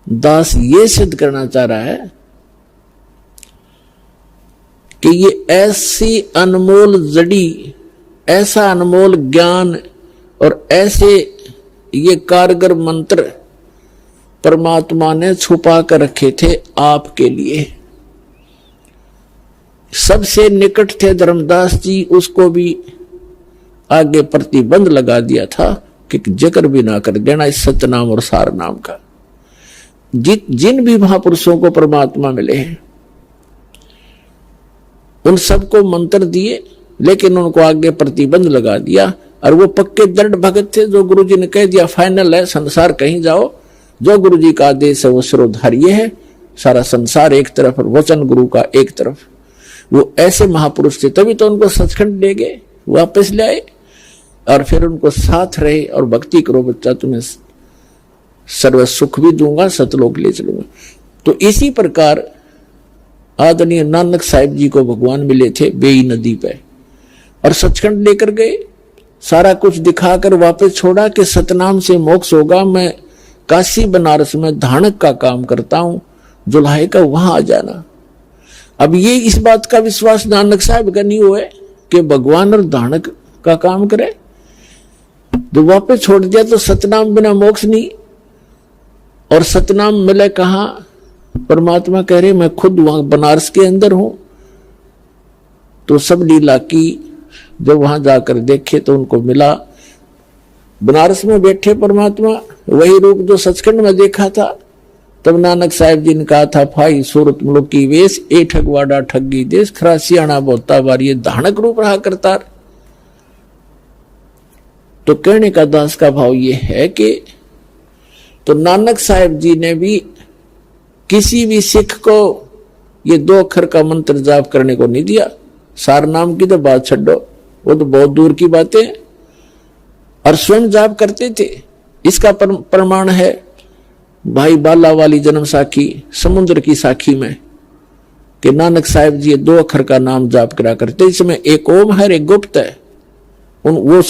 दास ये सिद्ध करना चाह रहा है कि ये ऐसी अनमोल जड़ी, ऐसा अनमोल ज्ञान और ऐसे ये कारगर मंत्र परमात्मा ने छुपा कर रखे थे आपके लिए। सबसे निकट थे धर्मदास जी, उसको भी आगे प्रतिबंध लगा दिया था कि जिक्र भी ना कर देना इस सतनाम और सार नाम का। जिन भी महापुरुषों को परमात्मा मिले हैं उन सबको मंत्र दिए, लेकिन उनको आगे प्रतिबंध लगा दिया। और वो पक्के दृढ़ भगत थे, जो गुरुजी ने कह दिया फाइनल है, संसार कहीं जाओ, जो गुरुजी का आदेश है वो सिरोधार्य है, सारा संसार एक तरफ और वचन गुरु का एक तरफ। वो ऐसे महापुरुष थे, तभी तो उनको सचखंड ले गए, वापस ले आए और फिर उनको साथ रहे और भक्ति करो बच्चा, तुम्हें सर्व सुख भी दूंगा, सतलोक ले चलूंगा। तो इसी प्रकार आदरणीय नानक साहिब जी को भगवान मिले थे बेई नदी पे और सचखंड लेकर गए, सारा कुछ दिखाकर वापस छोड़ा कि सतनाम से मोक्ष होगा। मैं काशी बनारस में धानक का काम करता हूं, जुल्हाए का वहां आ जाना। अब ये इस बात का विश्वास नानक साहब का नहीं हुआ कि भगवान और धानक का काम करे, तो वापस छोड़ दिया। तो सतनाम बिना मोक्ष नहीं, और सतनाम मिले कहां? परमात्मा कह रहे मैं खुद वहां बनारस के अंदर हूं। तो सब लीला की, जब वहां जाकर देखे तो उनको मिला बनारस में बैठे परमात्मा, वही रूप जो सचखंड में देखा था। तब नानक साहिब जी ने कहा था भाई सूरत मुल्क की वेश, ए ठगवाड़ा ठगी देश, खरासियाना बोता बार, ये धानक रूप रहा करता। तो कहने का दास का भाव ये है कि तो नानक साहिब जी ने भी किसी भी सिख को ये 2 अक्षर का मंत्र जाप करने को नहीं दिया। सार नाम की तो बात छोड़ो, वो तो बहुत दूर की बातें हैं, और स्वयं जाप करते थे। इसका प्रमाण है भाई बाला वाली जन्म साखी, समुद्र की साखी में कि नानक साहिब जी 2 अक्षर का नाम जाप करा करते। इसमें एक ओम है, एक गुप्त है, वो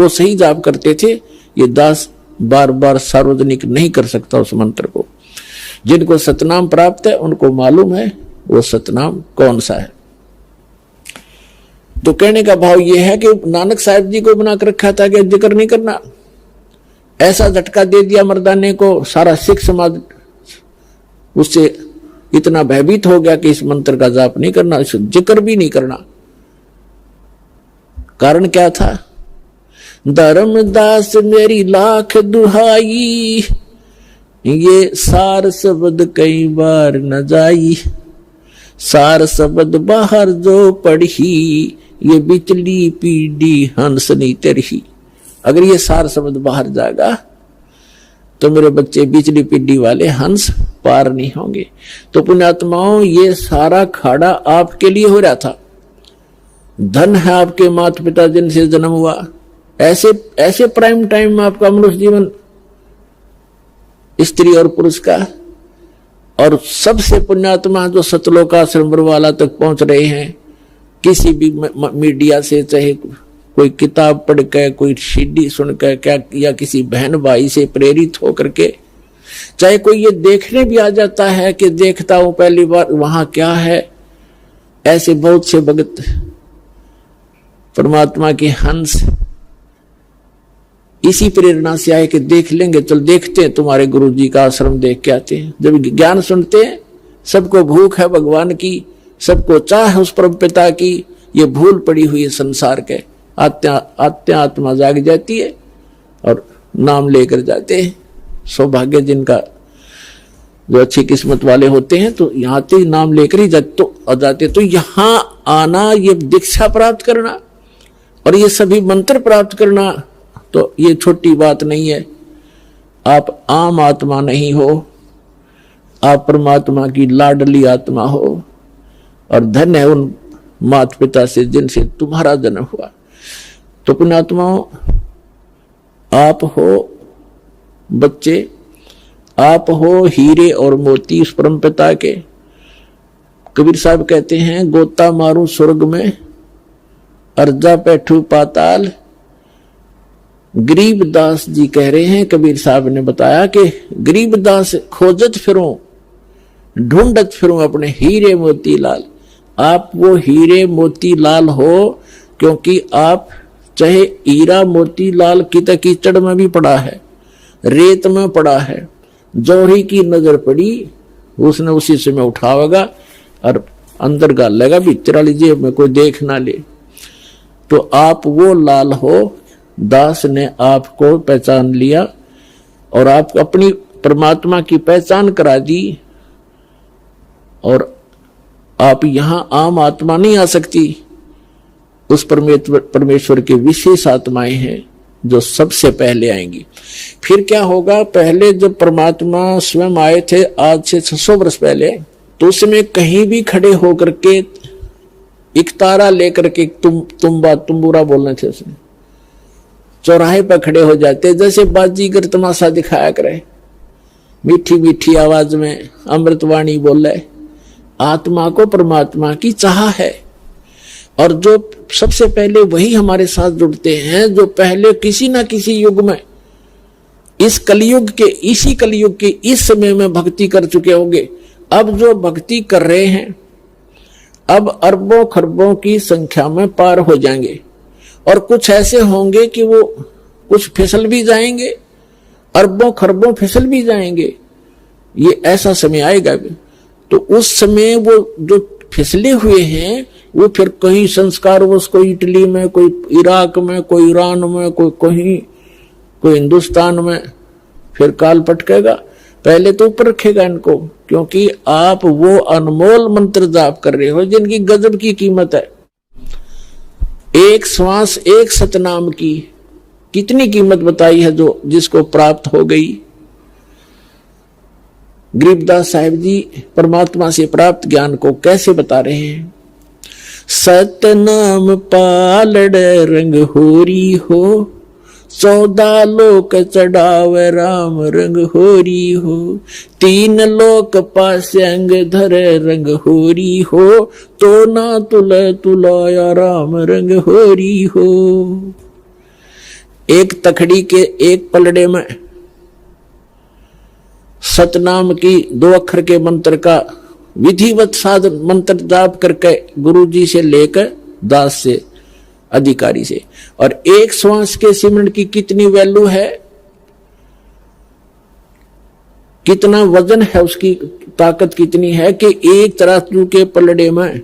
सही जाप करते थे। ये दास बार बार सार्वजनिक नहीं कर सकता उस मंत्र को। जिनको सतनाम प्राप्त है उनको मालूम है वो सतनाम कौन सा है। तो कहने का भाव ये है कि नानक साहिब जी को बना कर रखा था कि जिक्र नहीं करना। ऐसा झटका दे दिया मर्दाने को, सारा सिख समाज उससे इतना भयभीत हो गया कि इस मंत्र का जाप नहीं करना, इस जिक्र भी नहीं करना। कारण क्या था? धर्मदास मेरी लाख दुहाई, ये सार शब्द कई बार न जाई, सार शब्द बाहर जो पढ़ी, ये बिचली पीढ़ी हंस नहीं तरही। अगर ये सार शब्द बाहर जाएगा तो मेरे बच्चे बिचली पीढ़ी वाले हंस पार नहीं होंगे। तो पुण्यात्माओं, ये सारा खाड़ा आपके लिए हो रहा था। धन है आपके माता पिता जिनसे जन्म हुआ, ऐसे प्राइम टाइम में आपका मनुष्य जीवन स्त्री और पुरुष का। और सबसे पुण्यात्मा जो सतलोकाश्रम बरवाला तक पहुंच रहे हैं, किसी भी मीडिया से, चाहे कोई किताब पढ़ के, कोई सीडी सुन के, क्या या किसी बहन भाई से प्रेरित होकर के, चाहे कोई ये देखने भी आ जाता है कि देखता हूं पहली बार वहां क्या है। ऐसे बहुत से भगत परमात्मा के हंस इसी प्रेरणा से आए कि देख लेंगे, चल देखते हैं तुम्हारे गुरु जी का आश्रम देख के आते हैं। जब ज्ञान सुनते हैं, सबको भूख है भगवान की, सबको चाह है उस परम पिता की, ये भूल पड़ी हुई है संसार के, आत्मा जाग जाती है और नाम लेकर जाते हैं। सौभाग्य जिनका, जो अच्छी किस्मत वाले होते हैं, तो यहाँ से नाम लेकर ही जाते। तो यहाँ आना, ये दीक्षा प्राप्त करना और ये सभी मंत्र प्राप्त करना, तो ये छोटी बात नहीं है। आप आम आत्मा नहीं हो, आप परमात्मा की लाडली आत्मा हो, और धन्य है उन माता पिता से जिनसे तुम्हारा जन्म हुआ। तो पुण्यात्माओं, आप हो बच्चे, आप हो हीरे और मोती उस परम पिता के। कबीर साहब कहते हैं, गोता मारूं स्वर्ग में, अर्जा बैठू पाताल, गरीबदास जी कह रहे हैं, कबीर साहब ने बताया कि गरीबदास खोजत फिरूं, ढूंढत फिरूं अपने हीरे मोतीलाल। आप वो हीरे मोतीलाल हो, क्योंकि आप चाहे हीरा मोतीलाल कीचड़ में भी पड़ा है, रेत में पड़ा है, जौहरी की नजर पड़ी, उसने उसी समय उठावेगा और अंदर गाल लेगा, भीतर वाली जेब में कोई देख ना ले। तो आप वो लाल हो, दास ने आपको पहचान लिया और आप अपनी परमात्मा की पहचान करा दी। और आप यहां आम आत्मा नहीं आ सकती, उस परमेश्वर के विशेष आत्माएं हैं जो सबसे पहले आएंगी। फिर क्या होगा, पहले जब परमात्मा स्वयं आए थे आज से 600 वर्ष पहले, तो उसमें कहीं भी खड़े होकर के एक तारा लेकर के तुम्बुरा बोलने थे, उसने चौराहे पर खड़े हो जाते, जैसे बाजीगर तमाशा दिखाया करे, मीठी मीठी आवाज में अमृतवाणी बोले। आत्मा को परमात्मा की चाह है, और जो सबसे पहले वही हमारे साथ जुड़ते हैं जो पहले किसी ना किसी युग में, इस कलयुग के, इसी कलयुग के इस समय में भक्ति कर चुके होंगे। अब जो भक्ति कर रहे हैं अब अरबों खरबों की संख्या में पार हो जाएंगे, और कुछ ऐसे होंगे कि वो कुछ फिसल भी जाएंगे, अरबों खरबों फिसल भी जाएंगे। ये ऐसा समय आएगा भी। तो उस समय वो जो फिसले हुए हैं वो फिर कहीं संस्कार कोई इटली में, कोई इराक में, कोई ईरान में, कोई कहीं, कोई हिंदुस्तान में, फिर काल पटकेगा। पहले तो ऊपर रखेगा इनको, क्योंकि आप वो अनमोल मंत्र जाप कर रहे हो जिनकी गजब की कीमत है। एक श्वास एक सतनाम की कितनी कीमत बताई है जो जिसको प्राप्त हो गई। गरीबदास साहिब जी परमात्मा से प्राप्त ज्ञान को कैसे बता रहे हैं। सतनाम पालड़ रंग होरी हो, 14 लोक चढ़ावे राम रंग होरी हो, 3 लोक पास्यंग धरे रंग होरी हो, तो ना तुलाया राम रंग होरी हो। एक तखड़ी के एक पलड़े में सतनाम की 2 अक्षर के मंत्र का विधिवत साधन मंत्र जाप करके गुरु जी से लेकर दास से, अधिकारी से, और एक श्वास के सिमरन की कितनी वैल्यू है, कितना वजन है, उसकी ताकत कितनी है कि एक तराजू के पलड़े में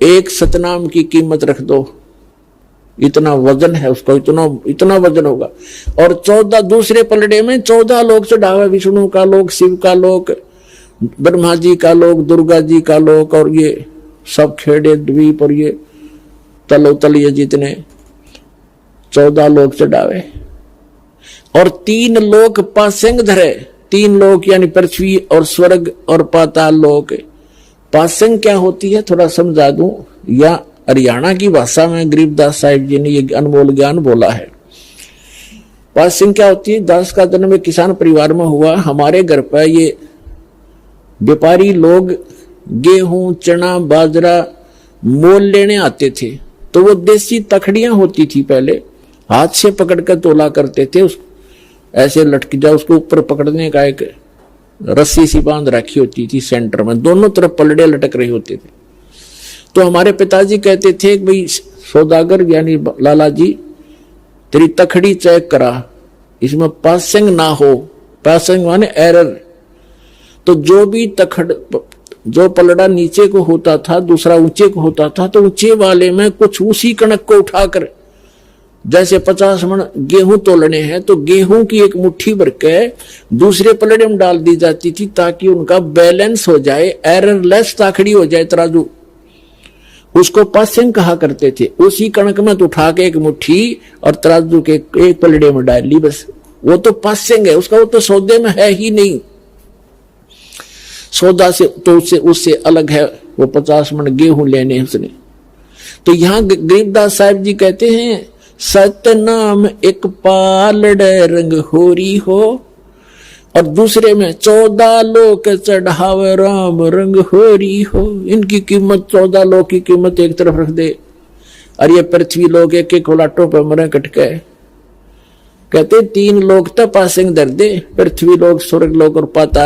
एक सतनाम की कीमत रख दो, इतना वजन है उसका, इतना वजन होगा। और 14 दूसरे पलड़े में 14 लोक चढ़ावा, विष्णु का लोक, शिव का लोक, ब्रह्मा जी का लोक, दुर्गा जी का लोक, और ये सब खेड़े द्वीप और ये तलोतल, ये जितने 14 लोक चढ़ावे, और 3 लोक पासेंग धरे। 3 लोक यानी पृथ्वी और स्वर्ग और पाताल लोक। पासेंग क्या होती है थोड़ा समझा दूं, या हरियाणा की भाषा में गरीबदास साहिब जी ने ये अनमोल ज्ञान बोला है। पासेंग क्या होती है, दास का जन्म एक किसान परिवार में हुआ। हमारे घर पर ये व्यापारी लोग गेहूं, चना, बाजरा मोल लेने आते थे, तो वो देसी तखड़ियां होती थी, पहले हाथ से पकड़कर तोला करते थे, उस ऐसे लटक जा, उसको ऊपर पकड़ने का एक रस्सी सी बांध रखी होती थी सेंटर में, दोनों तरफ पलड़े लटक रहे होते थे। तो हमारे पिताजी कहते थे कि भाई सौदागर यानी लाला जी, तेरी तखड़ी चेक करा, इसमें पासिंग ना हो। पासिंग माने एरर। तो जो भी जो पलड़ा नीचे को होता था, दूसरा ऊंचे को होता था, तो ऊंचे वाले में कुछ उसी कणक को उठाकर, जैसे 50 मन गेहूं तोलने हैं तो गेहूं की एक मुट्ठी भर के दूसरे पलड़े में डाल दी जाती थी, ताकि उनका बैलेंस हो जाए, एररलेस ताखड़ी हो जाए तराजू। उसको पासिंग कहा करते थे। उसी कणक में तो उठा के एक मुट्ठी और तराजू के एक पलड़े में डाल ली, बस वो तो पासिंग है उसका, वो तो सौदे में है ही नहीं। सौदा से तो उससे अलग है, वो 50 मन गेहूं लेने उसने। तो यहां गरीबदास साहिब जी कहते हैं, सतनाम एक पालड़ रंग होरी हो, और दूसरे में 14 लोक चढ़ावे राम रंग होरी हो। इनकी कीमत 14 लोक की कीमत एक तरफ रख दे, और ये पृथ्वी लोग एक एक लाटों पर मरे कटके, कहते 3 लोक तपा सिंह दर्दे, पृथ्वी लोक, स्वर्ग लोक और पाताल